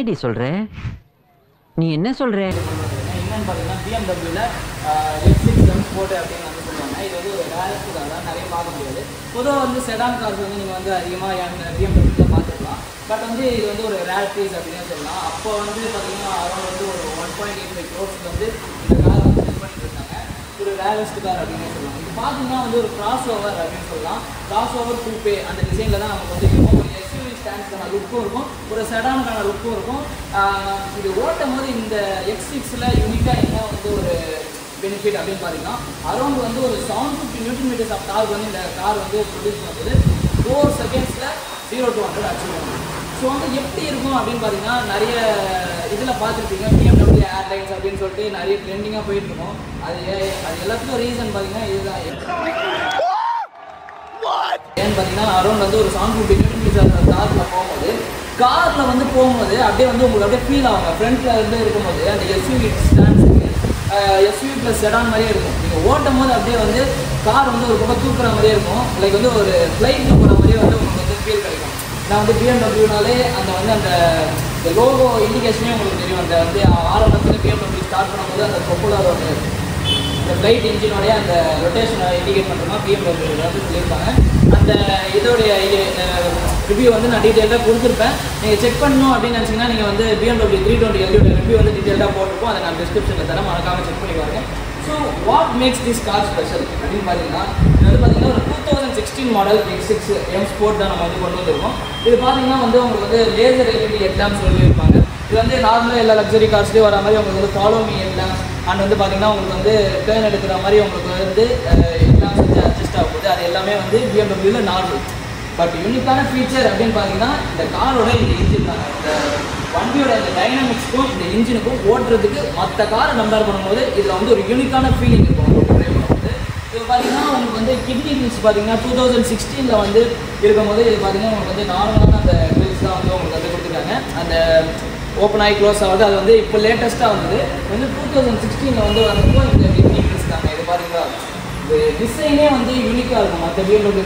என்னடி சொல்ற? நீ என்ன சொல்ற? என்னன்னு பார்த்தீங்கன்னா பிஎம்டபிள்யூல X6 M Sport அப்படின்னு வந்து சொல்லுவாங்க. இது வந்து ஒரு ரேரஸ்ட் கார் தான், நிறைய பார்க்க முடியாது. பொதுவாக வந்து செடான் கார்ஸ் வந்து நீங்கள் வந்து அதிகமாக பிஎம்டபிள்யூல பார்த்துக்கலாம். பட் வந்து இது வந்து ஒரு ரேர் பீஸ் அப்படின்னு சொல்லலாம். அப்போ வந்து பார்த்தீங்கன்னா அரௌண்ட் வந்து ஒரு 1.85 crores வந்து இந்த காரை வந்து செல் பண்ணிட்டு இருந்தாங்க. ஒரு ரேரஸ்ட் கார் அப்படின்னு சொல்லலாம். இது பார்த்தீங்கன்னா வந்து ஒரு கிராஸ் ஓவர் அப்படின்னு சொல்லலாம். கிராஸ் ஓவர் கூப்பே அந்த டிசைனில் தான் நமக்கு வந்து இருக்கும். ஒரு எஸ்யூவி ஸ்டாண்ட்ஸ்க்கான லுக்கும் இருக்கும், ஒரு செடானுக்கான லுக்கும் இருக்கும். இது ஓட்டும் போது இந்த X6ல யூனிக்காக என்ன வந்து ஒரு பெனிஃபிட் அப்படின்னு பார்த்தீங்கன்னா அரௌண்ட் வந்து ஒரு 750 Nm ஆஃப் டார்க் வந்து இந்த கார் வந்து ப்ரொடியூஸ் பண்ணுறது 4 செகண்ட்ஸில் 0 to 100 அச்சீவ் பண்ணும். ஸோ வந்து எப்படி இருக்கும் அப்படின்னு பார்த்தீங்கன்னா நிறைய இதில் பார்த்துருப்பீங்க BMW ஏர்லைன்ஸ் அப்படின்னு சொல்லிட்டு நிறைய ட்ரெண்டிங்காக போயிட்டுருக்கோம். அது எல்லாத்துக்கும் ரீசன் பார்த்தீங்கன்னா இதுதான். ஏன்னு பார்த்தீங்கன்னா அரௌண்ட் வந்து ஒரு 750 Nm டார்க்கில் போகும்போது காரில் வந்து போகும்போது அப்படியே வந்து உங்களுக்கு அப்படியே ஃபீல் ஆகும். ஃப்ரண்ட்டில் இருந்து இருக்கும்போது அந்த எஸ்யூவி ஸ்டாண்ட்ஸுக்கு எஸ்யூவி ப்ளஸ் செடான் மாதிரியே இருக்கும். நீங்கள் ஓட்டும் போது அப்படியே வந்து கார் வந்து ஒரு பக்கம் தூக்குற மாதிரியே இருக்கும். லைக் வந்து ஒரு ஃப்ளைட்டில் போகிற மாதிரியே வந்து உங்களுக்கு வந்து ஃபீல் கிடைக்கும். நான் வந்து பிஎம்டபிள்யூனாலே அந்த வந்து அந்த லோகோ இண்டிகேஷனே உங்களுக்கு தெரியும். அந்த வந்து ஆரம்பத்தில் பிஎம்டபிள்யூ ஸ்டார்ட் பண்ணும்போது அந்த பொப்புலர் ஒரு இந்த ஃப்ளைட் இன்ஜினோடைய அந்த ரொட்டேஷனை இண்டிகேட் பண்ணுறோமா பிஎம்டபிள்யூ வந்து சொல்லியிருப்பாங்க. அந்த இதோடைய ரிவ்யூ வந்து நான் டீட்டெயிலாக கொடுத்துருப்பேன். நீங்கள் செக் பண்ணணும் அப்படின்னு நினச்சிங்கன்னா நீங்கள் வந்து BMW 320 LE ரிவ்யூ வந்து டீட்டெயிலாக போட்டிருப்போம். அதை நான் டிஸ்கிரிப்ஷனில் தரேன், மறக்காமல் செக் பண்ணி பாருங்கள். So what makes this car special அப்படின்னு பார்த்தீங்கன்னா இது வந்து பார்த்தீங்கன்னா ஒரு 2016 மாடல் X6 M Sport தான் நம்ம வந்து கொண்டு வந்திருக்கோம். இது பார்த்தீங்கன்னா வந்து உங்களுக்கு வந்து லேசர் LED ஹெட்லாம்ப்ஸ் சொல்லியிருப்பாங்க. இது வந்து நார்மலாக எல்லா லக்ஸரி கார்ஸ்லேயும் வர மாதிரி உங்களுக்கு வந்து ஃபாலோ மீ ஹெட்லாம்ப்ஸ் அண்ட் வந்து பார்த்தீங்கன்னா உங்களுக்கு வந்து டேர்ன் எடுக்கிற மாதிரி உங்களுக்கு வந்து ஹெட்லாம்ப்ஸ் வந்து அட்ஜஸ்ட் ஆகுது. அது எல்லாமே வந்து BMWல நார்மல். பட் யூனிக்கான ஃபீச்சர் அப்படின்னு பார்த்தீங்கன்னா இந்த காரோட இந்த இன்ஜின் தான். இந்த வண்டியோட இந்த டைனாமிக்ஸ்க்கும் இந்த இன்ஜினுக்கும் ஓட்டுறதுக்கு மற்ற காரை கம்பேர் பண்ணும்போது இதில் வந்து ஒரு யூனிக்கான ஃபீலிங் இருக்கும் உங்களுக்கு ட்ரைவ் பண்ணும்போது. இது பார்த்தீங்கன்னா உங்களுக்கு வந்து கிட்னி கிரில்ஸ் பார்த்தீங்கன்னா 2016 வந்து இருக்கும்போது இது பார்த்தீங்கன்னா உங்களுக்கு வந்து நார்மலான அந்த கிரில்ஸ் தான் வந்து உங்களுக்கு வந்து கொடுத்துருக்காங்க. அந்த ஓப்பன் ஆகி க்ளோஸ் ஆகுது. அது வந்து இப்போ லேட்டஸ்ட்டாக வந்தது வந்து 2016 வந்து வந்தப்போ இந்த கிட்னி கிரில்ஸ் தாங்க. இது பார்த்தீங்களா இந்த டிசைனே வந்து யூனிக்காக இருக்கும். மற்ற BMW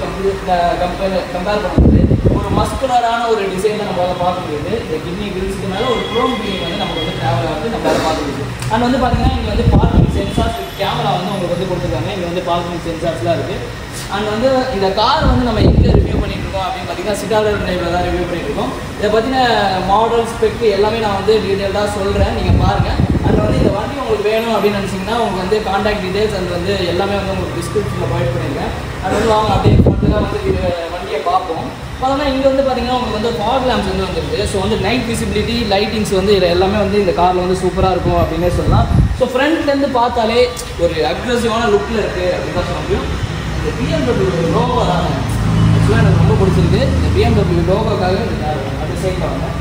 கம்பேர் பண்ணும்போது ஒரு மஸ்குலரான ஒரு டிசைன் தான் நம்மளால் பார்க்க முடியுது. இந்த கிட்னி கிரில்ஸுக்கு மேலே ஒரு க்ரோம் பீலிங் வந்து நமக்கு வந்து ட்ராவல் ஆகுது, நம்மளால் பார்க்க முடியுது. அண்ட் வந்து பார்த்தீங்கன்னா இங்கே வந்து பார்க்கிங் சென்சார்ஸ் கேமரா வந்து உங்களுக்கு வந்து கொடுத்துருக்காங்க. இங்கே வந்து பார்க்கிங் சென்சார்ஸ்லாம் இருக்குது. அண்ட் வந்து இந்த கார் வந்து நம்ம எங்கே ரிவ்யூ பண்ணிட்டு இருக்கோம் அப்படின்னு பார்த்தீங்கன்னா சிட்டாடல் டிரைவில் தான் ரிவ்யூ பண்ணிட்டு இருக்கோம். இதை பற்றின மாடல் ஸ்பெக் எல்லாமே நான் வந்து டீட்டெயில்டாக சொல்கிறேன், நீங்கள் பாருங்கள். அண்ட் வந்து இந்த வண்டி உங்களுக்கு வேணும் அப்படின்னு நினச்சிங்கன்னா உங்களுக்கு வந்து கான்டாக்ட் டீடைல்ஸ் அண்ட் வந்து எல்லாமே வந்து உங்களுக்கு டிஸ்கிரிப்ஷனில் ப்ரொவைட் பண்ணியிருக்கேன். அது வந்து வாங்க அப்படியே மட்டும்தான் வந்து வண்டியை பார்ப்போம். பார்த்தோம்னா இங்கே வந்து பார்த்தீங்கன்னா உங்களுக்கு வந்து ஃபாக் லேம்ப்ஸ் வந்து வந்துருக்கு. ஸோ வந்து நைட் விசிபிலிட்டி லைட்டிங்ஸ் வந்து இதில் எல்லாமே வந்து இந்த காரில் வந்து சூப்பராக இருக்கும் அப்படின்னே சொல்லலாம். ஸோ ஃப்ரண்ட்லேருந்து பார்த்தாலே ஒரு அக்ரெசிவான லுக்கில் இருக்குது அப்படின்னு தான் சொல்ல முடியும். இந்த BMW லோகோ தாங்க ஆக்சுவலாக எனக்கு ரொம்ப பிடிச்சிருக்கு. இந்த BMW லோகோக்காக அது சைட் பண்ணுங்க.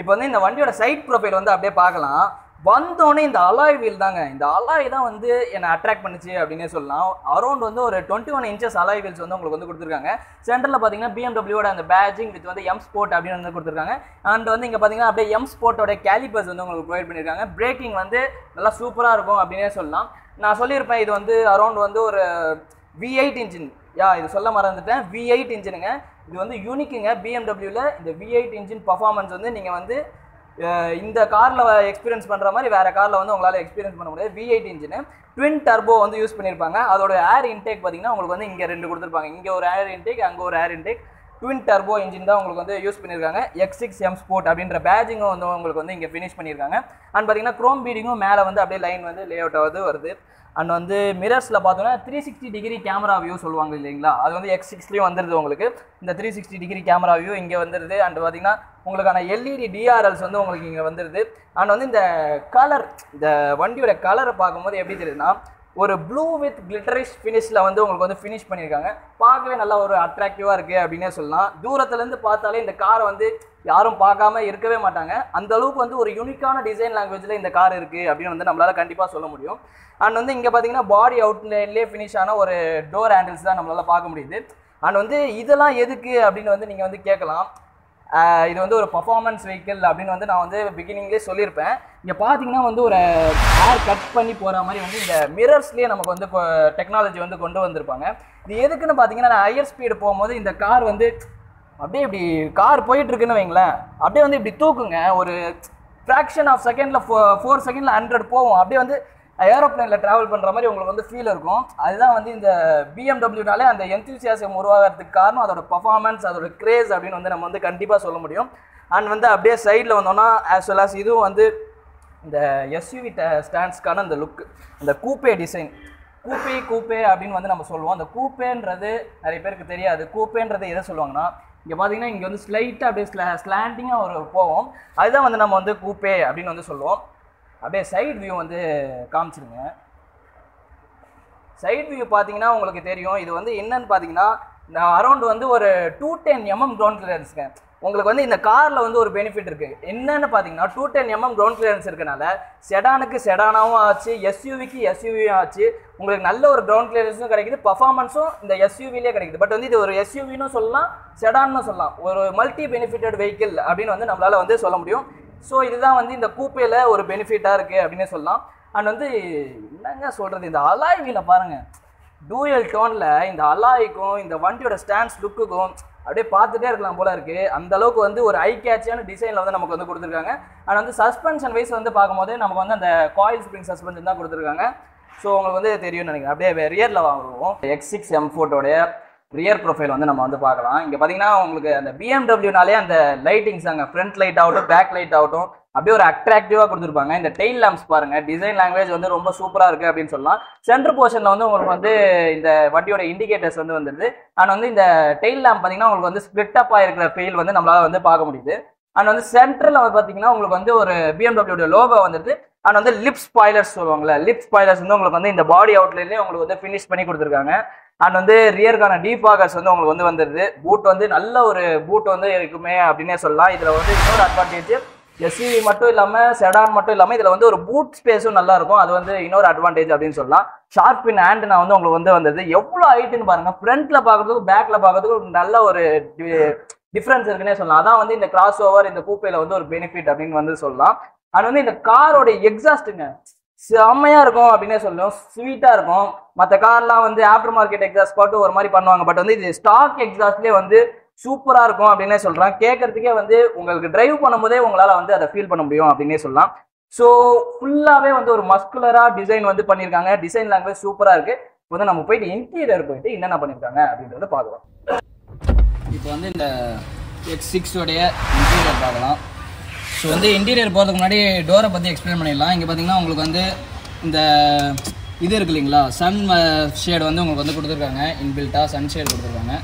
இப்போ வந்து இந்த வண்டியோட சைட் ப்ரொஃபைல் வந்து அப்படியே பார்க்கலாம். வந்தோடனே இந்த அலாய் வீல் தாங்க. இந்த அலாய் தான் வந்து என்னை அட்ராக்ட் பண்ணிச்சு அப்படின்னே சொல்லலாம். அரௌண்ட் வந்து ஒரு 21 inches அலாய் வீல்ஸ் வந்து உங்களுக்கு வந்து கொடுத்துருக்காங்க. சென்டரில் பார்த்தீங்கன்னா BMWவோட அந்த பேஜிங் வித் வந்து M Sport அப்படின்னு வந்து கொடுத்துருக்காங்க. அண்ட் வந்து இங்கே பார்த்தீங்கன்னா அப்படியே M Sportோட கேலிபர்ஸ் வந்து உங்களுக்கு ப்ரொவைட் பண்ணியிருக்காங்க. பிரேக்கிங் வந்து நல்லா சூப்பராக இருக்கும் அப்படின்னே சொல்லலாம். நான் சொல்லியிருப்பேன் இது வந்து அரௌண்ட் வந்து ஒரு V8 இன்ஜின். இது சொல்ல மறந்துட்டேன். V8 இன்ஜினுங்க. இது வந்து யூனிக்குங்க. BMWல இந்த V8 இன்ஜின் பர்ஃபார்மன்ஸ் வந்து நீங்கள் வந்து இந்த காரில் எக்ஸ்பீரியன்ஸ் பண்ணுற மாதிரி வேறு காரில் வந்து உங்களால் எக்ஸ்பீரியன்ஸ் பண்ண முடியாது. V8 இன்ஜினு ட்வின் டர்போ வந்து யூஸ் பண்ணியிருப்பாங்க. அதோட ஏர் இன்டேக் பார்த்தீங்கன்னா உங்களுக்கு வந்து இங்கே 2 கொடுத்துருப்பாங்க. இங்கே ஒரு ஏர் இன்டேக், அங்கே ஒரு ஏர் இன்டேக். ட்வின் டர்போ இன்ஜின் தான் உங்களுக்கு வந்து யூஸ் பண்ணியிருக்காங்க. X6 M Sport அப்படின்ற பேஜிங்கும் வந்து உங்களுக்கு வந்து இங்கே ஃபினிஷ் பண்ணியிருக்காங்க. அண்ட் பார்த்தீங்கன்னா க்ரோம் பீடிங்கும் மேலே வந்து அப்படியே லைன் வந்து லே அவுட் வருது. அண்ட் வந்து மிரர்ஸில் பார்த்தோன்னா 360 டிகிரி கேமரா வியூ சொல்லுவாங்க இல்லைங்களா, அது வந்து X6லேயும் வந்துடுது உங்களுக்கு. இந்த 360 டிகிரி கேமரா வியூ இங்கே வந்துடுது. அண்ட் பார்த்தீங்கன்னா உங்களுக்கான LED DRLs வந்து உங்களுக்கு இங்கே வந்துடுது. அண்ட் வந்து இந்த கலர், இந்த வண்டியோட கலரை பார்க்கும்போது எப்படி தெரியுதுன்னா ஒரு ப்ளூ வித் கிளிட்டரிஷ் ஃபினிஷில் வந்து உங்களுக்கு வந்து ஃபினிஷ் பண்ணியிருக்காங்க. பார்க்கவே நல்லா ஒரு அட்ராக்டிவாக இருக்குது அப்படின்னே சொல்லலாம். தூரத்துலேருந்து பார்த்தாலே இந்த காரை வந்து யாரும் பார்க்காம இருக்கவே மாட்டாங்க. அந்த அளவுக்கு வந்து ஒரு யூனிக்கான டிசைன் லாங்குவேஜில் இந்த கார் இருக்குது அப்படின்னு வந்து நம்மளால் கண்டிப்பாக சொல்ல முடியும். அண்ட் வந்து இங்கே பார்த்தீங்கன்னா பாடி அவுட்லைன்லேயே ஃபினிஷ் ஆன ஒரு டோர் ஹேண்டில்ஸ் தான் நம்மளால் பார்க்க முடியுது. அண்ட் வந்து இதெல்லாம் எதுக்கு அப்படின்னு வந்து நீங்கள் வந்து கேட்கலாம். இது வந்து ஒரு பர்ஃபார்மன்ஸ் வெஹிக்கிள் அப்படின்னு வந்து நான் வந்து பிகினிங்லேயே சொல்லியிருப்பேன். இங்கே பார்த்தீங்கன்னா வந்து ஒரு ஏர் கட் பண்ணி போகிற மாதிரி வந்து இந்த மிரர்ஸ்லேயே நமக்கு வந்து டெக்னாலஜி வந்து கொண்டு வந்திருப்பாங்க. இது எதுக்குன்னு பார்த்தீங்கன்னா நான் ஹையர் ஸ்பீடு போகும்போது இந்த கார் வந்து அப்படியே இப்படி கார் போயிட்டு இருக்குன்னு வைங்களேன், அப்படியே வந்து இப்படி தூக்குங்க. ஒரு ஃப்ராக்ஷன் ஆஃப் செகண்டில் 4 செகண்டில் 100 போகும். அப்படியே வந்து ஏரோப்ளைனில் ட்ராவல் பண்ணுற மாதிரி உங்களுக்கு வந்து ஃபீல் இருக்கும். அதுதான் வந்து இந்த பிஎம்டபிள்யூனாலே அந்த என்தூசியாசம் உருவாகிறதுக்கு காரணம் அதோட பர்ஃபார்மன்ஸ், அதோட கிரேஸ் அப்படின்னு வந்து நம்ம வந்து கண்டிப்பாக சொல்ல முடியும். அண்ட் வந்து அப்படியே சைடில் வந்தோம்னா ஆஸ் வெல் ஆஸ் இதுவும் வந்து இந்த எஸ்யூவி ஸ்டாண்ட்ஸ்க்கான அந்த லுக், அந்த கூப்பே டிசைன், கூப்பே அப்படின்னு வந்து நம்ம சொல்லுவோம். அந்த கூப்பேன்றது நிறைய பேருக்கு தெரியாது. கூப்பேன்றது எதை சொல்லுவாங்கன்னா, இங்கே பார்த்தீங்கன்னா இங்கே வந்து ஸ்லைட்டாக அப்படியே ஸ்லாண்டிங்காக ஒரு போவோம். அதுதான் வந்து நம்ம வந்து கூப்பே அப்படின்னு வந்து சொல்லுவோம். அப்படியே சைட் வியூ வந்து காமிச்சிருங்க. சைட் வியூ பார்த்தீங்கன்னா உங்களுக்கு தெரியும். இது வந்து என்னன்னு பார்த்தீங்கன்னா அரௌண்ட் வந்து ஒரு 210 mm கிரவுண்ட் கிளியரன்ஸுங்க. உங்களுக்கு வந்து இந்த காரில் வந்து ஒரு பெனிஃபிட் இருக்குது. என்னன்னு பார்த்தீங்கன்னா 210 mm கிரவுண்ட் கிளியரன்ஸ் இருக்கனால செடானுக்கு செடானாவும் ஆச்சு, எஸ்யூவிக்கு எஸ்யூவியும் ஆச்சு. உங்களுக்கு நல்ல ஒரு கிரவுண்ட் கிளியரன்ஸும் கிடைக்குது, பர்ஃபார்மன்ஸும் இந்த எஸ்யூவிலே கிடைக்குது. பட் வந்து இது ஒரு எஸ்யூவின்னு சொல்லலாம், செடான்னு சொல்லலாம். ஒரு மல்டி பெனிஃபிட்டட் வெஹிக்கிள் அப்படின்னு வந்து நம்மளால் வந்து சொல்ல முடியும். ஸோ இதுதான் வந்து இந்த கூப்பேல ஒரு பெனிஃபிட்டாக இருக்குது அப்படின்னு சொல்லலாம். அண்ட் வந்து என்னங்க சொல்கிறது, இந்த அலாய் வீலை பாருங்கள், டூயல் டோனில் இந்த அலாய்க்கும் இந்த வண்டியோட ஸ்டாண்ட்ஸ் லுக்குக்கும் அப்படியே பார்த்துட்டே இருக்கலாம் போல இருக்குது. அந்த அளவுக்கு வந்து ஒரு ஐ கேட்சியான டிசைனில் வந்து நமக்கு வந்து கொடுத்துருக்காங்க. அண்ட் வந்து சஸ்பென்ஷன் வைஸ் வந்து பார்க்கும்போது நமக்கு வந்து அந்த காயில் ஸ்ப்ரிங் சஸ்பென்ஷன் தான் கொடுத்துருக்காங்க. ஸோ உங்களுக்கு வந்து தெரியும்னு நினைக்கிறேன். அப்படியே ரியரில் வாங்குவோம். X6 M4 ரியர் ப்ரொஃபைல் வந்து நம்ம வந்து பார்க்கலாம். இங்கே பார்த்தீங்கன்னா உங்களுக்கு அந்த பிஎம்டபிள்யூனாலே அந்த லைட்டிங்ஸ் அங்கே ஃப்ரண்ட் லைட் ஆகட்டும், பேக் லைட் ஆகட்டும், அப்படியே ஒரு அட்ராக்டிவாக கொடுத்துருப்பாங்க. இந்த டெயில் லேம்ப்ஸ் பாருங்கள், டிசைன் லாங்குவேஜ் வந்து ரொம்ப சூப்பராக இருக்குது அப்படின்னு சொல்லலாம். சென்டர் போர்ஷனில் வந்து உங்களுக்கு வந்து இந்த வண்டியோட இண்டிகேட்டர்ஸ் வந்து வந்துடுது. அண்ட் வந்து இந்த டெயில் லேம்ப் பார்த்தீங்கன்னா உங்களுக்கு வந்து ஸ்பிளிட் அப் ஆகிருக்கிற ஃபீல் வந்து நம்மளால் வந்து பார்க்க முடியுது. அண்ட் வந்து சென்டரில் பார்த்தீங்கன்னா உங்களுக்கு வந்து ஒரு பிஎம்டபிள்யூட லோகோ வந்துடுது. அண்ட் வந்து லிப் ஸ்பாய்லர்ஸ் சொல்லுவாங்கல்ல, லிப் ஸ்பாய்லர்ஸ் வந்து உங்களுக்கு வந்து இந்த பாடி அவுட்லைன்லேயே உங்களுக்கு வந்து ஃபினிஷ் பண்ணி கொடுத்துருக்காங்க. அண்ட் வந்து ரியருக்கான டீஃபாகர்ஸ் வந்து உங்களுக்கு வந்து வந்துடுது. பூட் வந்து நல்ல ஒரு பூட் வந்து இருக்குமே அப்படின்னே சொல்லலாம். இதில் வந்து இன்னொரு அட்வான்டேஜ், எஸ்யூவி மட்டும் இல்லாமல் செடான் மட்டும் இல்லாமல் இதில் வந்து ஒரு பூட் ஸ்பேஸும் நல்லா இருக்கும். அது வந்து இன்னொரு அட்வான்டேஜ் அப்படின்னு சொல்லலாம். ஷார்பின் ஆண்டனா வந்து உங்களுக்கு வந்து வந்தது. எவ்வளோ ஹைட்டுன்னு பாருங்கள், ஃப்ரண்ட்டில் பார்க்குறதுக்கும் பேக்கில் பார்க்குறதுக்கும் நல்ல ஒரு டிஃப்ரென்ஸ் இருக்குன்னே சொல்லலாம். அதான் வந்து இந்த கிராஸ் ஓவர் இந்த கூப்பையில் வந்து ஒரு பெனிஃபிட் அப்படின்னு வந்து சொல்லலாம். அது வந்து இந்த காரோட எக்ஸாஸ்ட்டுங்க செம்மையா இருக்கும் அப்படின்னே சொல்லுவோம், ஸ்வீட்டா இருக்கும். மற்ற கார்லாம் வந்து ஆஃப்டர் மார்க்கெட் எக்ஸாஸ்ட் போட்டு ஒரு மாதிரி பண்ணுவாங்க. பட் வந்து இது ஸ்டாக் எக்ஸாஸ்ட்லேயே வந்து சூப்பரா இருக்கும் அப்படின்னே சொல்றேன். கேட்கறதுக்கே வந்து உங்களுக்கு டிரைவ் பண்ணும்போதே உங்களால வந்து அதை ஃபீல் பண்ண முடியும் அப்படின்னே சொல்லலாம். ஸோ ஃபுல்லாவே வந்து ஒரு மஸ்குலரா டிசைன் வந்து பண்ணியிருக்காங்க. டிசைன் லாங்குவேஜ் சூப்பரா இருக்கு. இப்போ வந்து நம்ம போயிட்டு இன்டீரியர் போயிட்டு என்னென்ன பண்ணியிருக்காங்க அப்படின்றத பார்க்கலாம். இப்போ வந்து இந்த X6 உடைய இன்டீரியர் பார்க்கலாம். ஸோ வந்து இன்டீரியர் போகிறதுக்கு முன்னாடி டோரை பற்றி எக்ஸ்பிளைன் பண்ணிடலாம். இங்கே பார்த்தீங்கன்னா உங்களுக்கு வந்து இந்த இது இருக்குது இல்லைங்களா, சன் ஷேடு வந்து உங்களுக்கு வந்து கொடுத்துருக்காங்க. இன்பில்ட்டாக சன் ஷேடு கொடுத்துருக்காங்க.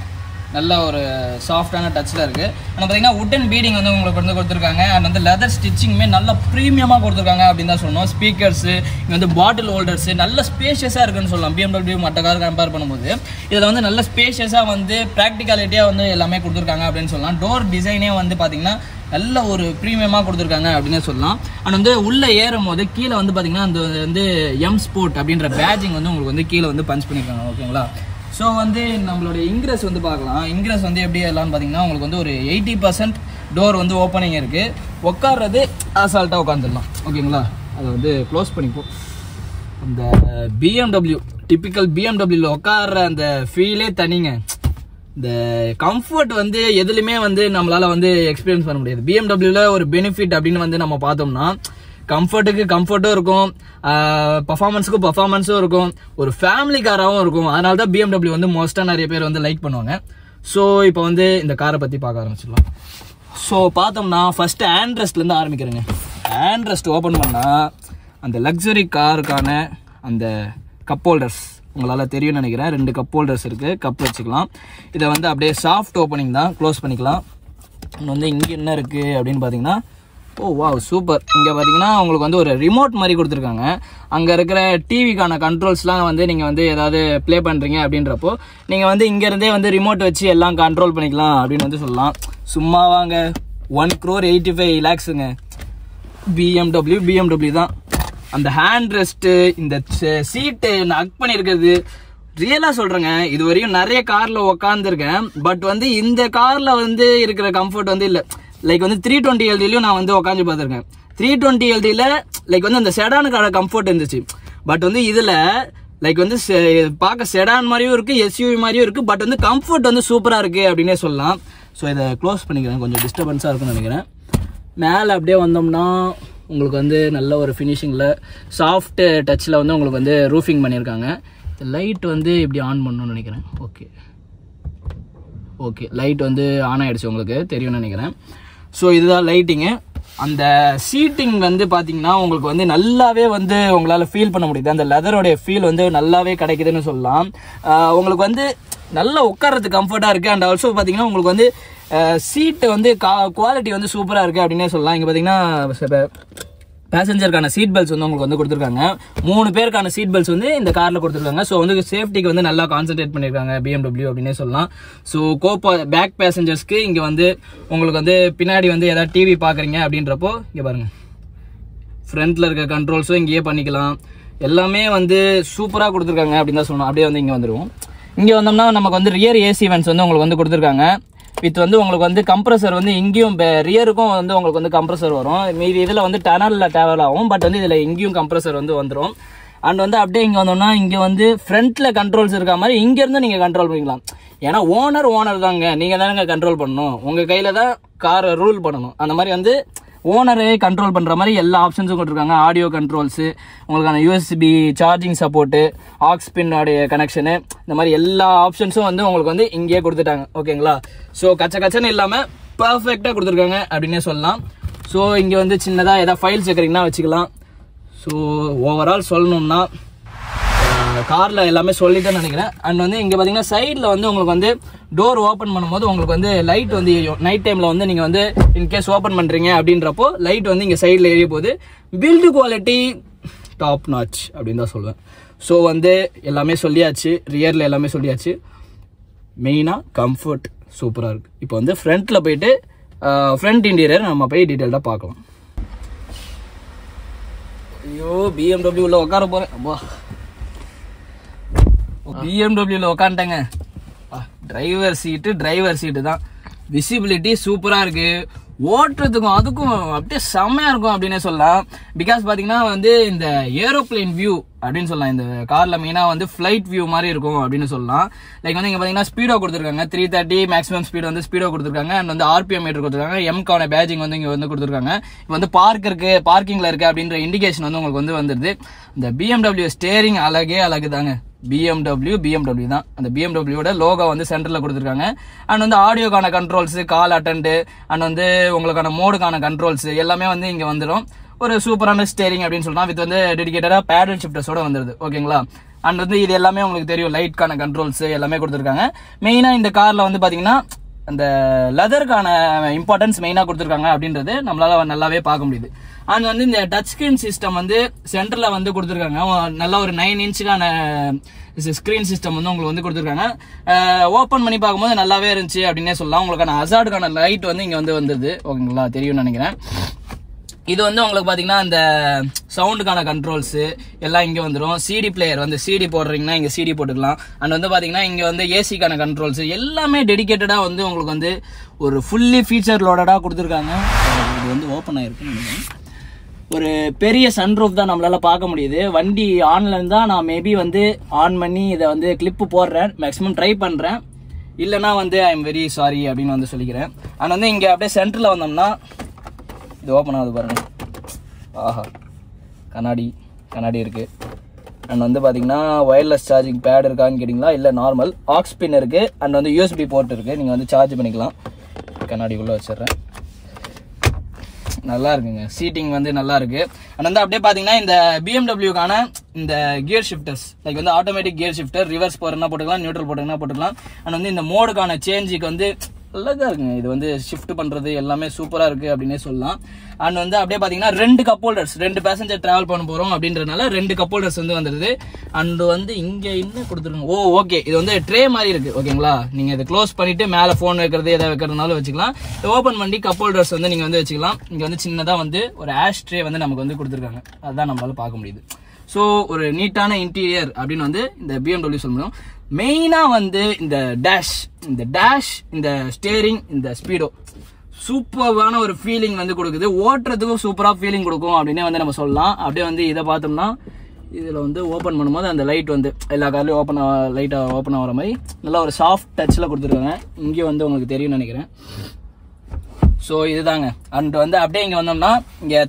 நல்ல ஒரு சாஃப்டான டச்சில் இருக்குது. ஆனால் பார்த்தீங்கன்னா உட்டன் பீடிங் வந்து உங்களுக்கு வந்து கொடுத்துருக்காங்க. அண்ட் வந்து லெதர் ஸ்டிச்சிங்குமே நல்ல ப்ரீமியமாக கொடுத்துருக்காங்க அப்படின்னு தான் சொல்லணும். ஸ்பீக்கர்ஸு, இங்கே வந்து பாட்டில் ஹோல்டர்ஸு நல்ல ஸ்பேஷியஸாக இருக்குன்னு சொல்லலாம். BMW மற்ற கார் கம்பேர் பண்ணும்போது இதில் வந்து நல்ல ஸ்பேஷியஸாக வந்து ப்ராக்டிகாலிட்டியாக வந்து எல்லாமே கொடுத்துருக்காங்க அப்படின்னு சொல்லலாம். டோர் டிசைனே வந்து பார்த்திங்கன்னா நல்ல ஒரு ப்ரீமியமாக கொடுத்துருக்காங்க அப்படின்னே சொல்லலாம். அண்ட் வந்து உள்ளே ஏறும் போது கீழே வந்து பார்த்திங்கன்னா அந்த வந்து எம் ஸ்போர்ட் அப்படின்ற பேஜிங் வந்து உங்களுக்கு வந்து கீழே வந்து பஞ்ச் பண்ணியிருக்காங்க. ஓகேங்களா. ஸோ வந்து நம்மளுடைய இன்க்ரெஸ் வந்து பார்க்கலாம். இன்க்ரெஸ் வந்து எப்படி எல்லாம்னு பார்த்தீங்கன்னா உங்களுக்கு வந்து ஒரு 80% டோர் வந்து ஓப்பனிங் இருக்குது. உட்கார்றது அசால்ட்டாக உட்காந்துடலாம். ஓகேங்களா. அதை வந்து க்ளோஸ் பண்ணிப்போம். அந்த BMW டிப்பிக்கல் பிஎம்டபிள்யூவில் உட்கார்ற அந்த ஃபீலே தனிங்க. இந்த கம்ஃபர்ட் வந்து எதுலையுமே வந்து நம்மளால் வந்து எக்ஸ்பீரியன்ஸ் பண்ண முடியாது. பிஎம்டபிள்யூவில் ஒரு பெனிஃபிட் அப்படின்னு வந்து நம்ம பார்த்தோம்னா கம்ஃபர்ட்டுக்கு கம்ஃபர்ட்டும் இருக்கும், பர்ஃபார்மன்ஸுக்கு பர்ஃபார்மன்ஸும் இருக்கும், ஒரு ஃபேமிலி காராகவும் இருக்கும். அதனால தான் BMW வந்து மோஸ்ட்டாக நிறைய பேர் வந்து லைக் பண்ணுவாங்க. ஸோ இப்போ வந்து இந்த காரை பற்றி பார்க்க ஆரம்பிச்சிடலாம். ஸோ பார்த்தோம்னா ஃபஸ்ட்டு ஹேண்ட் ரெஸ்ட்லேருந்து ஆரம்பிக்கிறேங்க. ஹேண்ட் ரெஸ்ட் ஓப்பன் பண்ணால் அந்த லக்ஸரி காருக்கான அந்த கப் ஹோல்டர்ஸ் உங்களால் தெரியும்னு நினைக்கிறேன். 2 கப் ஹோல்டர்ஸ் இருக்குது, கப் வச்சுக்கலாம். இதை வந்து அப்படியே சாஃப்ட் ஓப்பனிங் தான், க்ளோஸ் பண்ணிக்கலாம். வந்து இங்கே என்ன இருக்குது அப்படின்னு பார்த்தீங்கன்னா, ஓ வாவ் சூப்பர். இங்கே பார்த்தீங்கன்னா உங்களுக்கு வந்து ஒரு ரிமோட் மாதிரி கொடுத்துருக்காங்க. அங்கே இருக்கிற டிவிக்கான கண்ட்ரோல்ஸ்லாம் வந்து நீங்கள் வந்து ஏதாவது ப்ளே பண்ணுறீங்க அப்படின்றப்போ நீங்கள் வந்து இங்கேருந்தே வந்து ரிமோட் வச்சு எல்லாம் கண்ட்ரோல் பண்ணிக்கலாம் அப்படின்னு வந்து சொல்லலாம். சும்மா வாங்க 1,85,00,000ங்க. BMW தான். அந்த ஹேண்ட் ரெஸ்ட்டு, இந்த சீட்டு நக் பண்ணியிருக்கிறது ரியலாக சொல்கிறேங்க. இது வரையும் நிறைய காரில் உக்காந்துருக்கேன். பட் வந்து இந்த காரில் வந்து இருக்கிற கம்ஃபர்ட் வந்து இல்லை. லைக் வந்து 320 LDலையும் நான் வந்து உட்காந்து பார்த்துருக்கேன். 320 LDல லைக் வந்து அந்த செடானுக்கான கம்ஃபர்ட் இருந்துச்சு. பட் வந்து இதில் லைக் வந்து பார்க்க செடான் மாதிரியும் இருக்குது, எஸ்யூவி மாதிரியும் இருக்குது. பட் வந்து கம்ஃபர்ட் வந்து சூப்பராக இருக்குது அப்படின்னே சொல்லலாம். ஸோ இதை க்ளோஸ் பண்ணிக்கிறேன், கொஞ்சம் டிஸ்டர்பன்ஸாக இருக்கும்னு நினைக்கிறேன். மேலே அப்படியே வந்தோம்னா உங்களுக்கு வந்து நல்ல ஒரு ஃபினிஷிங்கில் சாஃப்ட் டச்சில் வந்து உங்களுக்கு வந்து ரூஃபிங் பண்ணியிருக்காங்க. லைட் வந்து இப்படி ஆன் பண்ணணும்னு நினைக்கிறேன். ஓகே லைட் வந்து ஆன் ஆகிடுச்சு, உங்களுக்கு தெரியும்னு நினைக்கிறேன். ஸோ இதுதான் லைட்டிங்கு. அந்த சீட்டிங் வந்து பார்த்தீங்கன்னா உங்களுக்கு வந்து நல்லாவே வந்து உங்களால் ஃபீல் பண்ண முடியுது. அந்த லெதரோடைய ஃபீல் வந்து நல்லாவே கிடைக்குதுன்னு சொல்லலாம். உங்களுக்கு வந்து நல்லா உட்கார்றதுக்கு கம்ஃபர்ட்டாக இருக்குது. அண்ட் ஆல்சோ பார்த்தீங்கன்னா உங்களுக்கு வந்து சீட்டு வந்து குவாலிட்டி வந்து சூப்பராக இருக்குது அப்படின்னே சொல்லலாம். இங்கே பார்த்தீங்கன்னா பேசஞ்சருக்கான சீட் பெல்ட்ஸ் வந்து உங்களுக்கு வந்து கொடுத்துருக்காங்க. 3 பேருக்கான சீட் பெல்ட்ஸ் வந்து இந்த காரில் கொடுத்துருக்காங்க. ஸோ வந்து சேஃப்டிக்கு வந்து நல்லா கான்சென்ட்ரேட் பண்ணியிருக்காங்க BMW அப்படின்னே சொல்லலாம். ஸோ பேக் பேசஞ்சர்ஸ்க்கு இங்கே வந்து உங்களுக்கு வந்து பின்னாடி வந்து ஏதாவது டிவி பார்க்குறீங்க அப்படின்றப்போ இங்கே பாருங்கள், ஃப்ரண்ட்டில் இருக்க கண்ட்ரோல்ஸும் இங்கேயே பண்ணிக்கலாம். எல்லாமே வந்து சூப்பராக கொடுத்துருக்காங்க அப்படின்னு தான் சொல்லணும். அப்படியே வந்து இங்கே வந்துடுவோம். இங்கே வந்தோம்னா நமக்கு வந்து ரியர் ஏசி வென்ட்ஸ் வந்து உங்களுக்கு வந்து கொடுத்துருக்காங்க. வித் வந்து உங்களுக்கு வந்து கம்ப்ரஸர் வந்து இங்கேயும் ரியருக்கும் வந்து உங்களுக்கு வந்து கம்ப்ரஸர் வரும். மீதி இதில் வந்து டனலில் டிராவல் ஆகும், பட் வந்து இதில் இங்கேயும் கம்ப்ரஸர் வந்து வந்துடும். அண்ட் வந்து அப்படியே இங்கே வந்தோம்னா இங்கே வந்து ஃப்ரண்ட்டில் கண்ட்ரோல்ஸ் இருக்க மாதிரி இங்கேருந்து நீங்கள் கண்ட்ரோல் பண்ணிக்கலாம். ஏன்னா ஓனர் தாங்க, நீங்கள் தானங்க கண்ட்ரோல் பண்ணணும், உங்கள் கையில் தான் காரை ரூல் பண்ணணும். அந்த மாதிரி வந்து ஓனரே கண்ட்ரோல் பண்ணுற மாதிரி எல்லா ஆப்ஷன்ஸும் கொடுத்துருக்காங்க. ஆடியோ கண்ட்ரோல்ஸு, உங்களுக்கான USB சார்ஜிங் சப்போர்ட்டு, ஆக்ஸ் பின்னோடைய கனெக்ஷனு, இந்த மாதிரி எல்லா ஆப்ஷன்ஸும் வந்து உங்களுக்கு வந்து இங்கேயே கொடுத்துட்டாங்க. ஓகேங்களா? ஸோ கச்சன்னு இல்லாமல் பர்ஃபெக்டாக கொடுத்துருக்காங்க அப்படின்னே சொல்லலாம். ஸோ இங்கே வந்து சின்னதாக ஏதாவது ஃபைல்ஸ் வைக்கிறீங்கன்னா வச்சுக்கலாம். ஸோ ஓவரால் சொல்லணும்னா காரில் எல்லாமே சொல்லிட்டேன்னு நினைக்கிறேன். அண்ட் வந்து இங்கே பார்த்தீங்கன்னா சைடில் வந்து உங்களுக்கு வந்து டோர் ஓப்பன் பண்ணும்போது உங்களுக்கு வந்து லைட் வந்து நைட் டைமில் வந்து நீங்கள் வந்து இன்கேஸ் ஓப்பன் பண்ணுறீங்க அப்படின்றப்போ லைட் வந்து இங்கே சைடில் எரிய போகுது. பில்டு குவாலிட்டி டாப் நாச் அப்படின்னு தான் சொல்லுவேன். ஸோ வந்து எல்லாமே சொல்லியாச்சு, ரியரில் எல்லாமே சொல்லியாச்சு. மெயினாக கம்ஃபர்ட் சூப்பராக இருக்குது. இப்போ வந்து ஃப்ரண்ட்டில் போயிட்டு ஃப்ரண்ட் இன்டீரியர் நம்ம போய் டீட்டெயில்டாக பார்க்கலாம். ஐயோ BMWவில் உட்கார போகிறேன். அப்பா BMWவில் உட்காந்துட்டேங்க. டிரைவர் சீட்டு தான். விசிபிலிட்டி சூப்பராக இருக்குது. ஓட்டுறதுக்கும் அதுக்கும் அப்படியே செம்மையாக இருக்கும் அப்படின்னே சொல்லலாம். பிகாஸ் பார்த்தீங்கன்னா வந்து இந்த ஏரோப்ளேன் வியூ அப்படின்னு சொல்லலாம். இந்த காரில் மெயினாக வந்து ஃப்ளைட் வியூ மாதிரி இருக்கும் அப்படின்னு சொல்லலாம். லைக் வந்து இங்கே பார்த்தீங்கன்னா ஸ்பீடோ கொடுத்துருக்காங்க. 330 மேக்ஸிமம் ஸ்பீடு வந்து ஸ்பீடோ கொடுத்துருக்காங்க. அண்ட் வந்து RPM மீட்டர் கொடுத்துருக்காங்க. எம்கான பேஜிங் வந்து இங்கே வந்து கொடுத்துருக்காங்க. இப்போ வந்து பார்க்கிங்கில் இருக்குது அப்படின்ற இண்டிகேஷன் வந்து உங்களுக்கு வந்து வந்துடுது. இந்த BMW ஸ்டேரிங் அழகு தாங்க. BMW தான். அந்த BMWயோட லோகோ வந்து சென்டரில் கொடுத்துருக்காங்க. அண்ட் வந்து ஆடியோக்கான கண்ட்ரோல்ஸ், கால் அட்டென்ட், அண்ட் வந்து உங்களுக்கான மோடுக்கான கண்ட்ரோல்ஸ் எல்லாமே வந்து இங்கே வந்துடும். ஒரு சூப்பரான ஸ்டேரிங் அப்படின்னு சொல்லலாம். வித் வந்து டெடிகேட்டடாக பேடல் ஷிஃப்டர்ஸோட வந்துடுது. ஓகேங்களா? அண்ட் வந்து இது எல்லாமே உங்களுக்கு தெரியும், லைட்கான கண்ட்ரோல்ஸ் எல்லாமே கொடுத்துருக்காங்க. மெயினாக இந்த காரில் வந்து பார்த்தீங்கன்னா அந்த லெதருக்கான இம்பார்ட்டன்ஸ் மெயினாக கொடுத்துருக்காங்க அப்படின்றது நம்மளால நல்லாவே பார்க்க முடியுது. அண்ட் வந்து இந்த டச் ஸ்கிரீன் சிஸ்டம் வந்து சென்டரில் வந்து கொடுத்துருக்காங்க. நல்லா ஒரு 9 இன்ச்சுக்கான ஸ்க்ரீன் சிஸ்டம் வந்து உங்களுக்கு வந்து கொடுத்துருக்காங்க. ஓப்பன் பண்ணி பார்க்கும்போது நல்லாவே இருந்துச்சு அப்படின்னே சொல்லலாம். உங்களுக்கான ஹசார்டுக்கான லைட் வந்து இங்கே வந்து வந்துடுது. ஓகேங்களா? தெரியும்னு நினைக்கிறேன். இது வந்து உங்களுக்கு பார்த்தீங்கன்னா இந்த சவுண்டுக்கான கண்ட்ரோல்ஸு எல்லாம் இங்கே வந்துடும். CD பிளேயர் வந்து CD போடுறீங்கன்னா இங்கே CD போட்டுக்கலாம். அண்ட் வந்து பார்த்தீங்கன்னா இங்கே வந்து ஏசிக்கான கண்ட்ரோல்ஸு எல்லாமே டெடிகேட்டடாக வந்து உங்களுக்கு வந்து ஒரு ஃபுல்லி ஃபீச்சர் லோடடாக கொடுத்துருக்காங்க. இது வந்து ஓப்பன் ஆகிருக்குன்னு நினைக்கிறேன். ஒரு பெரிய சன்ரூஃப் தான் நம்மளால் பார்க்க முடியுது. வண்டி ஆன்ல இருந்தால் நான் மேபி வந்து ஆன் பண்ணி இதை வந்து கிளிப்பு போடுறேன், மேக்ஸிமம் ட்ரை பண்ணுறேன். இல்லைனா வந்து ஐ எம் வெரி சாரி அப்படின்னு வந்து சொல்லிக்கிறேன். ஆனால் வந்து இங்கே அப்படியே சென்டரில் வந்தோம்னா இது ஓப்பன் ஆகுது பாருங்க. ஆஹா, கண்ணாடி இருக்குது. அண்ட் வந்து பார்த்தீங்கன்னா ஒயர்லெஸ் சார்ஜிங் பேட் இருக்கான்னு கேட்டிங்களா? இல்லை, நார்மல் ஆக்ஸ் பின் இருக்குது. அண்ட் வந்து USB போர்ட் இருக்குது, நீங்கள் வந்து சார்ஜ் பண்ணிக்கலாம். கண்ணாடிக்குள்ளே வச்சிடுறேன். நல்லா இருக்குங்க, சீட்டிங் வந்து நல்லா இருக்கு. அண்ட் வந்து அப்படியே பார்த்தீங்கன்னா இந்த BMWக்கான இந்த கியர் ஷிஃப்டர்ஸ், லைக் வந்து ஆட்டோமேட்டிக் கியர் ஷிஃப்டர், ரிவர்ஸ் போறதுனா போட்டுக்கலாம், நியூட்ரல் போட்டுங்கன்னா போட்டுக்கலாம். அண்ட் வந்து இந்த மோடுக்கான சேஞ்சுக்கு வந்து நல்லதா இருக்குங்க. இது வந்து ஷிஃப்ட் பண்றது எல்லாமே சூப்பரா இருக்கு அப்படின்னே சொல்லலாம். அண்ட் வந்து அப்படியே பாத்தீங்கன்னா 2 கப் ஹோல்டர்ஸ், 2 பேசஞ்சர் டிராவல் பண்ண போறோம் அப்படின்றதுனால 2 கப் ஹோல்டர்ஸ் வந்து வந்துருது. அண்ட் வந்து இங்க என்ன கொடுத்துருங்க, ஓகே, இது வந்து ட்ரே மாதிரி இருக்கு. ஓகேங்களா? நீங்க இதை க்ளோஸ் பண்ணிட்டு மேல போன் வைக்கிறது எதை வைக்கிறதுனாலும் வச்சுக்கலாம். ஓபன் பண்ணி கப் ஹோல்டர்ஸ் வந்து நீங்க வந்து வச்சுக்கலாம். இங்க வந்து சின்னதா வந்து ஒரு ஆஷ் ட்ரே வந்து நமக்கு வந்து கொடுத்துருக்காங்க. அதுதான் நம்மளால பார்க்க முடியுது. ஸோ ஒரு நீட்டான இன்டீரியர் அப்படின்னு வந்து இந்த BMW சொல்ல முடியும். மெயினா வந்து இந்த டேஷ், இந்த ஸ்டேரிங், இந்த ஸ்பீடோ சூப்பரான ஒரு ஃபீலிங் வந்து கொடுக்குது. ஓட்டுறதுக்கும் சூப்பரா ஃபீலிங் கொடுக்கும் அப்படின்னே வந்து நம்ம சொல்லலாம். அப்படியே வந்து இதை பார்த்தோம்னா இதில் வந்து ஓப்பன் பண்ணும்போது அந்த லைட் வந்து எல்லா கார்லையும் லைட்டாக ஓப்பன் ஆகிற மாதிரி நல்லா ஒரு சாஃப்ட் டச்சில் கொடுத்துருக்காங்க. இங்கே வந்து உங்களுக்கு தெரியும்னு நினைக்கிறேன். ஸோ இதுதாங்க. அண்ட் வந்து அப்படியே இங்கே வந்தோம்னா இங்கே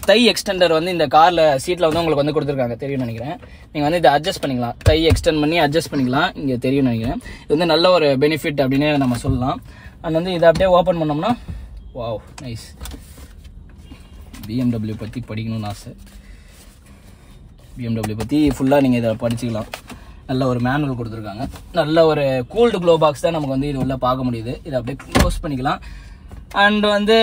தை எக்ஸ்டெண்டர் வந்து இந்த காரில் சீட்டில் வந்து உங்களுக்கு வந்து கொடுத்துருக்காங்க, தெரியும்னு நினைக்கிறேன். நீங்கள் வந்து இதை அட்ஜஸ்ட் பண்ணிக்கலாம், தை எக்ஸ்டெண்ட் பண்ணி அட்ஜஸ்ட் பண்ணிக்கலாம், இங்கே தெரியும்னு நினைக்கிறேன். இது வந்து நல்ல ஒரு பெனிஃபிட் அப்படின்னு நம்ம சொல்லலாம். அண்ட் வந்து இதை அப்படியே ஓப்பன் பண்ணோம்னா வாவ் நைஸ். BMW பற்றி படிக்கணும்னு ஆசை. BMW பற்றி ஃபுல்லாக நீங்கள் இதை படிச்சுக்கலாம். நல்ல ஒரு மேனுவல் கொடுத்துருக்காங்க. நல்ல ஒரு கூல்டு க்ளோ பாக்ஸ் தான் நமக்கு வந்து இது உள்ள பார்க்க முடியுது. இதை அப்படியே க்ளோஸ் பண்ணிக்கலாம். அண்ட் வந்து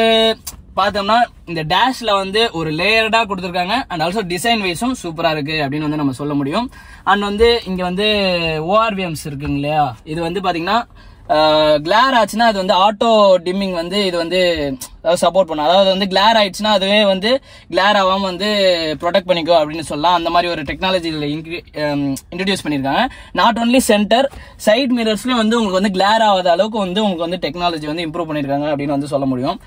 பார்த்தோம்னா இந்த டேஷ்ல வந்து ஒரு லேயர்டா கொடுத்துருக்காங்க. அண்ட் ஆல்சோ டிசைன் வைஸும் சூப்பரா இருக்கு அப்படின்னு வந்து நம்ம சொல்ல முடியும். அண்ட் வந்து இங்க வந்து ORVMs இருக்குங்க இல்லையா, இது வந்து பாத்தீங்கன்னா கிளார் ஆச்சுன்னா அது வந்து ஆட்டோ டிம்மிங் வந்து இது வந்து சப்போர்ட் பண்ணும். அதாவது வந்து கிளார் ஆயிடுச்சுன்னா அதுவே வந்து கிளார் ஆகாம வந்து ப்ரொடெக்ட் பண்ணிக்கோ அப்படின்னு சொல்லலாம். அந்த மாதிரி ஒரு டெக்னாலஜி இன்ட்ரடியூஸ் பண்ணியிருக்காங்க. நாட் ஓன்லி சென்டர், சைட் மிரர்ஸ்லயும் வந்து உங்களுக்கு வந்து கிளார் ஆகாத அளவுக்கு வந்து உங்களுக்கு வந்து டெக்னாலஜி வந்து இம்ப்ரூவ் பண்ணியிருக்காங்க அப்படின்னு வந்து சொல்ல முடியும்.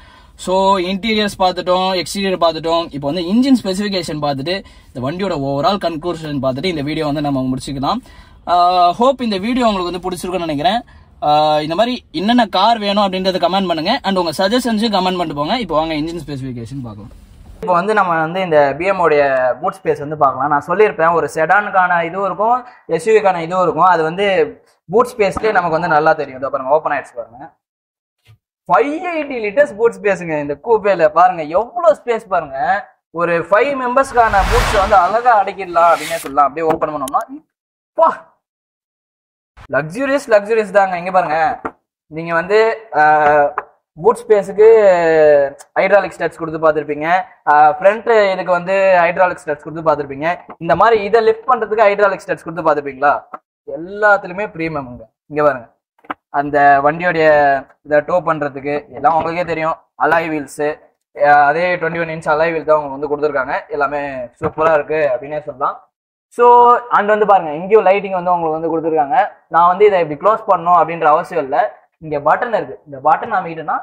ஸோ இன்டீரியர்ஸ் பார்த்துட்டோம், எக்ஸ்டீரியர் பார்த்துட்டோம். இப்போ வந்து இன்ஜின் ஸ்பெசிஃபிகேஷன் பார்த்துட்டு இந்த வண்டியோட ஓவரால் கன்க்ளூஷன் பார்த்துட்டு இந்த வீடியோ வந்து நம்ம முடிச்சுக்கலாம். ஹோப் இந்த வீடியோ உங்களுக்கு வந்து பிடிச்சிருக்குன்னு நினைக்கிறேன். இந்த மாதிரி என்னென்ன கார் வேணும் அப்படின்றத கமெண்ட் பண்ணுங்க. அண்ட் உங்க சஜஷன்ஸும் கமெண்ட் பண்ணிட்டு போங்க. இப்போ வாங்க இன்ஜின் ஸ்பெசிஃபிகேஷன் பார்க்கலாம். இப்போ வந்து நம்ம வந்து இந்த பிஎம்ஓடைய பூட் ஸ்பேஸ் வந்து பார்க்கலாம். நான் சொல்லியிருப்பேன் ஒரு செடானுக்கான இதுவும் இருக்கும், எஸ்யூவிக்கான இதுவும் இருக்கும். அது வந்து பூட் ஸ்பேஸ்லேயே நமக்கு வந்து நல்லா தெரியும். இதோ பாருங்க, ஓப்பன் ஆயிடுச்சு பாருங்க. 580 லிட்டர்ஸ் பூட் ஸ்பேஸுங்க இந்த கூப்பேல. பாருங்க எவ்வளோ ஸ்பேஸ் பாருங்க. ஒரு 5 மெம்பர்ஸ்க்கான பூட்ஸ் வந்து அழகா அடக்கிடலாம் அப்படின்னே சொல்லலாம். அப்படியே ஓப்பன் பண்ணோம்னா லக்ஸூரியஸ் தாங்க. இங்க பாருங்க, நீங்க வந்து பூட் ஸ்பேஸுக்கு ஹைட்ராலிக் ஸ்டட்ஸ் கொடுத்து பார்த்துருப்பீங்க, ஃப்ரண்ட் இதுக்கு வந்து ஹைட்ராலிக் ஸ்டட்ஸ் கொடுத்து பார்த்துருப்பீங்க. இந்த மாதிரி இதை லிஃப்ட் பண்றதுக்கு ஹைட்ராலிக் ஸ்டட்ஸ் கொடுத்து பார்த்துருப்பீங்களா? எல்லாத்துலயுமே ப்ரீமியம்ங்க. இங்க பாருங்க, அந்த வண்டியோடைய இதை டோ பண்றதுக்கு எல்லாம் உங்களுக்கே தெரியும். அலாய் வீல்ஸ், அதே 21 இன்ச் அலாய் வீல் தான் அவங்க வந்து கொடுத்துருக்காங்க. எல்லாமே சூப்பரா இருக்கு அப்படின்னே சொல்லலாம். ஸோ அண்ட் வந்து பாருங்க, இங்கேயும் லைட்டிங் வந்து உங்களுக்கு வந்து கொடுத்துருக்காங்க. நான் வந்து இதை இப்படி க்ளோஸ் பண்ணணும் அப்படின்ற அவசியம் இல்லை. இங்க பட்டன் இருக்கு, இந்த பட்டன் அமைக்கிட்டேன்னா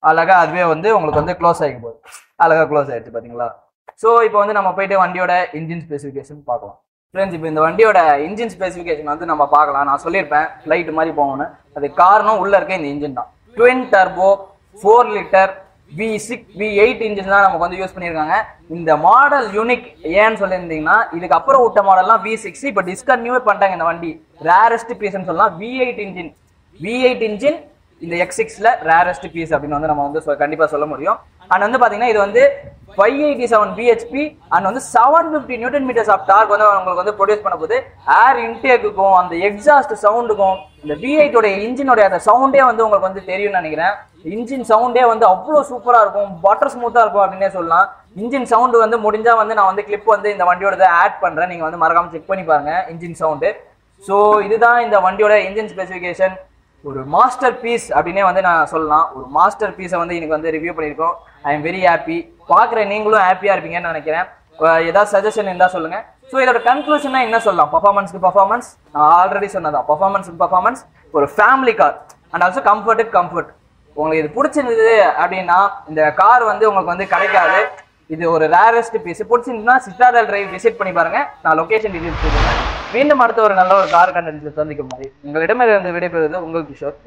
அழகா அதுவே வந்து உங்களுக்கு வந்து க்ளோஸ் ஆகிக்கும் போகுது. அழகா க்ளோஸ் ஆயிடுச்சு பாத்தீங்களா? ஸோ இப்போ வந்து நம்ம போயிட்டு வண்டியோட இன்ஜின் ஸ்பெசிஃபிகேஷன் பார்க்கலாம். ஃப்ரெண்ட்ஸ், இப்போ இந்த வண்டியோட இன்ஜின் ஸ்பெசிஃபிகேஷன் வந்து நம்ம பார்க்கலாம். நான் சொல்லியிருப்பேன் ஃப்ளைட் மாதிரி போகணும்னு. அது காரணம் உள்ள இருக்க இந்த இன்ஜின் தான். Twin turbo 4 litre V6 V8 engine தான் நமக்கு வந்து யூஸ் பண்ணியிருக்காங்க. இந்த மாடல் யூனிக் ஏன்னு சொல்லியிருந்தீங்கன்னா, இதுக்கு அப்புறம் விட்ட மாடல்லாம் V6, இப்போ டிஸ்கன்டினியூ பண்ணிட்டாங்க. இந்த வண்டி ரேரஸ்ட் பீஸ்ன்னு சொல்லலாம். V8 இன்ஜின் இந்த X6ல ரேரஸ்ட் பீஸ் அப்படின்னு வந்து நம்ம வந்து கண்டிப்பா சொல்ல முடியும். அண்ட் வந்து பாத்தீங்கன்னா இது வந்து 587 bhp அண்ட் வந்து 750 நியூட்டன் மீட்டர்ஸ் ஆஃப் டார்க் வந்து உங்களுக்கு வந்து ப்ரொடியூஸ் பண்ண போது. ஏர் இன்டேக்குக்கும் அந்த எக்ஸாஸ்ட் சவுண்டுக்கும் இந்த V8 உடைய இன்ஜினோடைய அந்த சவுண்டே வந்து உங்களுக்கு வந்து தெரியும்னு நினைக்கிறேன். இன்ஜின் சவுண்டே வந்து அவ்வளோ சூப்பரா இருக்கும், பட்டர் ஸ்மூத்தா இருக்கும் அப்படின்னே சொல்லலாம். இன்ஜின் சவுண்டு வந்து முடிஞ்சா வந்து நான் வந்து கிளிப் வந்து இந்த வண்டியோட ஆட் பண்றேன், நீங்க வந்து மறக்காம செக் பண்ணி பாருங்க இன்ஜின் சவுண்டு. ஸோ இதுதான் இந்த வண்டியோட இன்ஜின் ஸ்பெசிஃபிகேஷன். ஒரு மாஸ்டர் பீஸ் அப்படின்னே வந்து நான் சொல்லலாம். ஒரு மாஸ்டர் பீஸை வந்து எனக்கு வந்து ரிவ்யூ பண்ணியிருக்கோம். I am very happy. பார்க்குற நீங்களும் ஹாப்பியாக இருப்பீங்கன்னு நினைக்கிறேன். ஏதாவது சஜஷன் இருந்தால் சொல்லுங்க. ஸோ இதோட கன்க்ளூஷனா என்ன சொல்லலாம்? பர்ஃபார்மன்ஸ் நான் ஆல்ரெடி சொன்னதான். பர்ஃபார்மன்ஸ் ஒரு family car and also comfort. உங்களுக்கு இது பிடிச்சிருந்தது அப்படின்னா இந்த கார் வந்து உங்களுக்கு வந்து கிடைக்காது. இது ஒரு ரேரஸ்ட் பீஸ். பிடிச்சிருந்தா சித்தார்த் டிரைவ் விசிட் பண்ணி பாருங்க. நான் லொகேஷன் டீடைல்ஸ் கொடுக்குறேன். மீண்டும் அடுத்த ஒரு நல்ல ஒரு கார் கண்டென்ட்ல சந்திக்கும் மாதிரி உங்களிடமிருந்து விடைபெறுவது உங்கள் கிஷோர்.